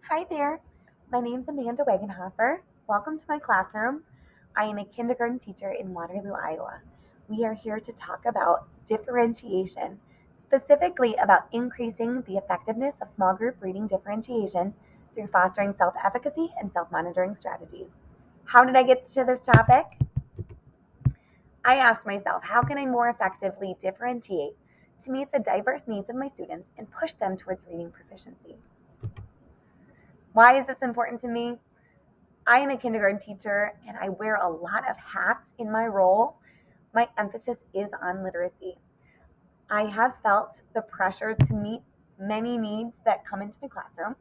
Hi there, my name's Amanda Wagenhofer. Welcome to my classroom. I am a kindergarten teacher in Waterloo, Iowa. We are here to talk about differentiation, specifically about increasing the effectiveness of small group reading differentiation through fostering self-efficacy and self-monitoring strategies. How did I get to this topic? I asked myself, how can I more effectively differentiate to meet the diverse needs of my students and push them towards reading proficiency? Why is this important to me? I am a kindergarten teacher and I wear a lot of hats in my role. My emphasis is on literacy. I have felt the pressure to meet many needs that come into my classroom.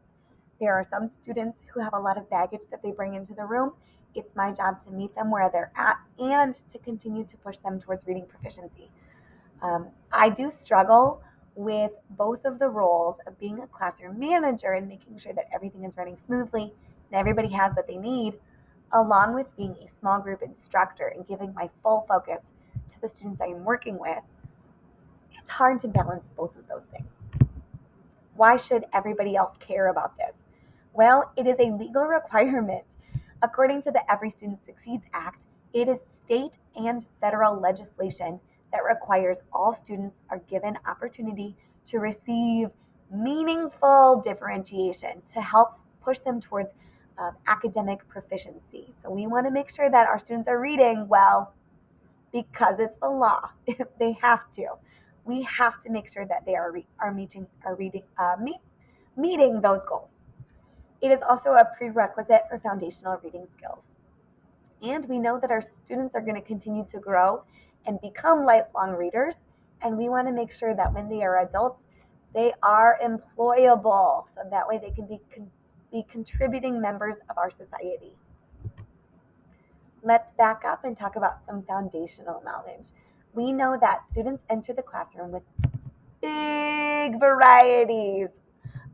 There are some students who have a lot of baggage that they bring into the room. It's my job to meet them where they're at and to continue to push them towards reading proficiency. I do struggle with both of the roles of being a classroom manager and making sure that everything is running smoothly and everybody has what they need, along with being a small group instructor and giving my full focus to the students I am working with. It's hard to balance both of those things. Why should everybody else care about this? Well, it is a legal requirement. According to the Every Student Succeeds Act, it is state and federal legislation that requires all students are given opportunity to receive meaningful differentiation to help push them towards academic proficiency. So we want to make sure that our students are reading well because it's the law. They have to. We have to make sure that they are meeting those goals. It is also a prerequisite for foundational reading skills. And we know that our students are going to continue to grow and become lifelong readers. And we want to make sure that when they are adults, they are employable. So that way they can be contributing members of our society. Let's back up and talk about some foundational knowledge. We know that students enter the classroom with big varieties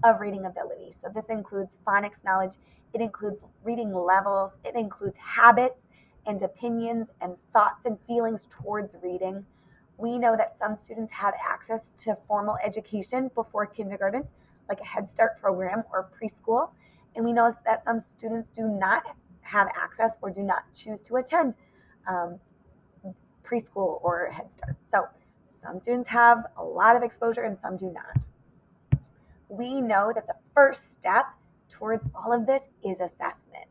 of reading ability. So this includes phonics knowledge, it includes reading levels, it includes habits and opinions and thoughts and feelings towards reading. We know that some students have access to formal education before kindergarten, like a Head Start program or preschool. And we know that some students do not have access or do not choose to attend um, preschool or Head Start. So some students have a lot of exposure and some do not. We know that the first step towards all of this is assessment.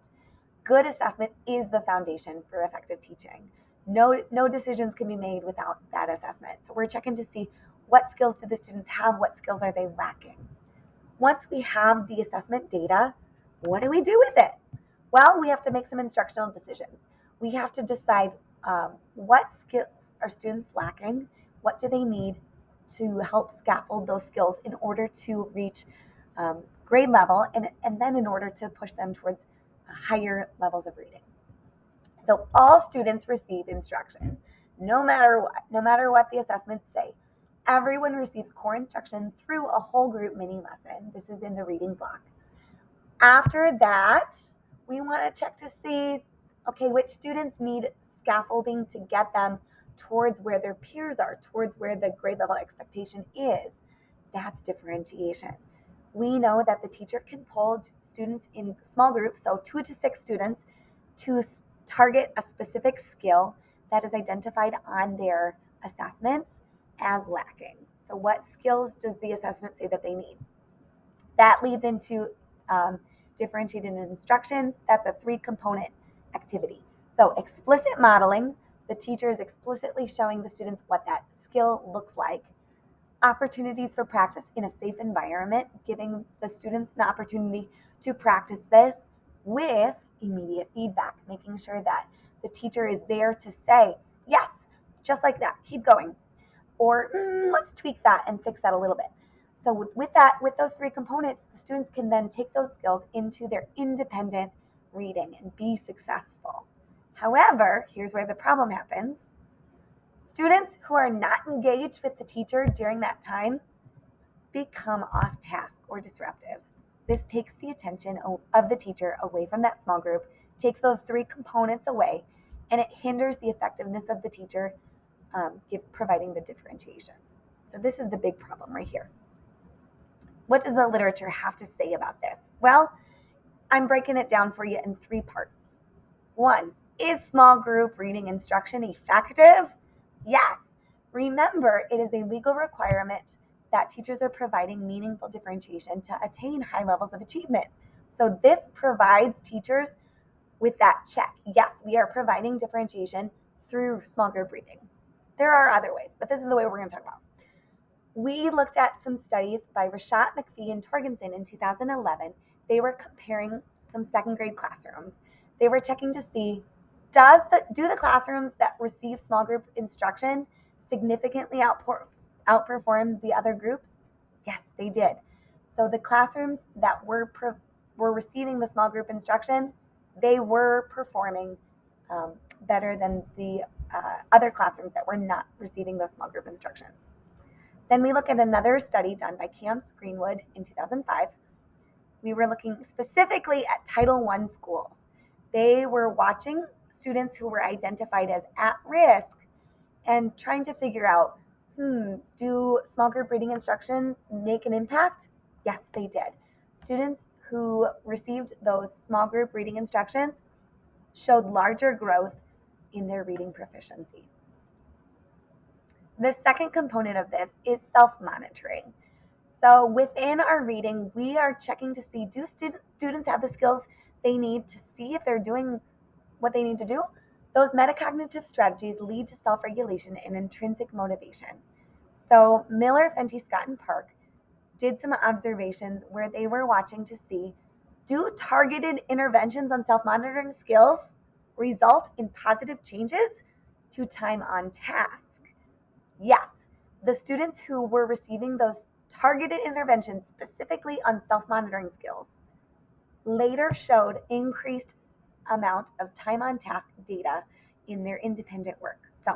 Good assessment is the foundation for effective teaching. No decisions can be made without that assessment. So we're checking to see what skills do the students have, what skills are they lacking. Once we have the assessment data, what do we do with it? Well, we have to make some instructional decisions. We have to decide what skills are students lacking, what do they need to help scaffold those skills in order to reach grade level and then in order to push them towards higher levels of reading. So all students receive instruction, no matter what the assessments say. Everyone receives core instruction through a whole group mini lesson. This is in the reading block. After that, we want to check to see, okay, which students need scaffolding to get them towards where their peers are, towards where the grade level expectation is. That's differentiation. We know that the teacher can pull students in small groups, so 2 to 6 students, to target a specific skill that is identified on their assessments as lacking. So what skills does the assessment say that they need? That leads into differentiated instruction. That's a 3-component activity. So explicit modeling, the teacher is explicitly showing the students what that skill looks like. Opportunities for practice in a safe environment, giving the students an opportunity to practice this with immediate feedback, making sure that the teacher is there to say, yes, just like that, keep going. Or let's tweak that and fix that a little bit. So with those 3 components, the students can then take those skills into their independent reading and be successful. However, here's where the problem happens. Students who are not engaged with the teacher during that time become off task or disruptive. This takes the attention of the teacher away from that small group, takes those 3 components away, and it hinders the effectiveness of the teacher providing the differentiation. So this is the big problem right here. What does the literature have to say about this? Well, I'm breaking it down for you in 3 parts. 1, is small group reading instruction effective? Yes. Remember, it is a legal requirement that teachers are providing meaningful differentiation to attain high levels of achievement. So this provides teachers with that check. Yes, we are providing differentiation through small group reading. There are other ways, but this is the way we're going to talk about. We looked at some studies by Rashat, McPhee, and Torgensen in 2011. They were comparing some second grade classrooms. They were checking to see, do the classrooms that receive small group instruction significantly outperform the other groups? Yes, they did. So the classrooms that were receiving the small group instruction, they were performing better than the other classrooms that were not receiving those small group instructions. Then we look at another study done by Camps Greenwood in 2005. We were looking specifically at Title I schools. They were watching students who were identified as at risk and trying to figure out, do small group reading instructions make an impact? Yes, they did. Students who received those small group reading instructions showed larger growth in their reading proficiency. The second component of this is self-monitoring. So within our reading, we are checking to see, do students have the skills they need to see if they're doing what they need to do? Those metacognitive strategies lead to self-regulation and intrinsic motivation. So Miller, Fenty, Scott, and Park did some observations where they were watching to see, do targeted interventions on self-monitoring skills result in positive changes to time on task? Yes, the students who were receiving those targeted interventions specifically on self-monitoring skills later showed increased amount of time on task data in their independent work. So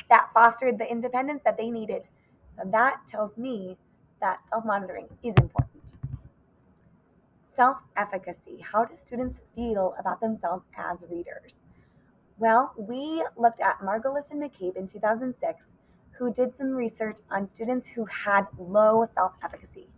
that fostered the independence that they needed. So that tells me that self-monitoring is important. Self-efficacy. How do students feel about themselves as readers? Well, we looked at Margolis and McCabe in 2006, who did some research on students who had low self-efficacy.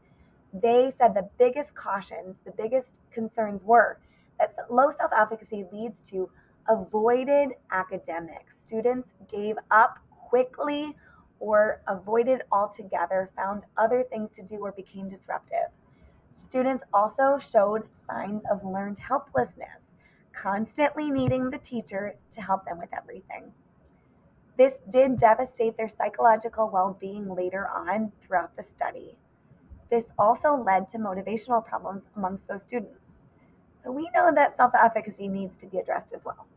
They said the biggest cautions, the biggest concerns were that low self-efficacy leads to avoided academics. Students gave up quickly or avoided altogether, found other things to do, or became disruptive. Students also showed signs of learned helplessness, constantly needing the teacher to help them with everything. This did devastate their psychological well-being later on throughout the study. This also led to motivational problems amongst those students. So we know that self-efficacy needs to be addressed as well.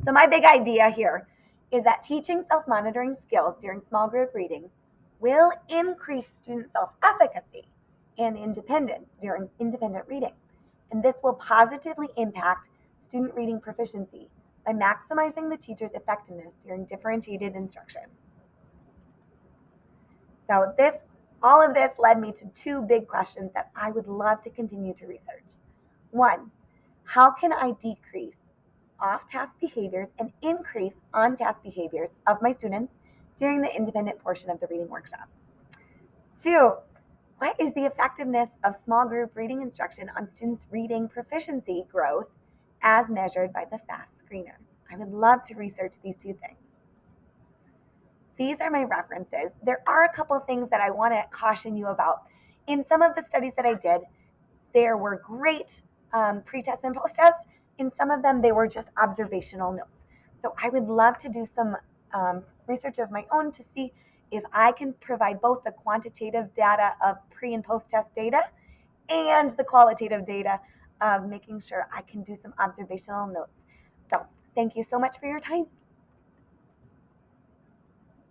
So my big idea here is that teaching self-monitoring skills during small group reading will increase student self-efficacy and independence during independent reading. And this will positively impact student reading proficiency by maximizing the teacher's effectiveness during differentiated instruction. So all of this led me to 2 big questions that I would love to continue to research. 1, how can I decrease off-task behaviors and increase on-task behaviors of my students during the independent portion of the reading workshop? 2, what is the effectiveness of small group reading instruction on students' reading proficiency growth as measured by the FAST screener? I would love to research these 2 things. These are my references. There are a couple of things that I want to caution you about. In some of the studies that I did, there were great pre-test and post-test. In some of them, they were just observational notes. So I would love to do some research of my own to see if I can provide both the quantitative data of pre and post-test data and the qualitative data of making sure I can do some observational notes. So thank you so much for your time.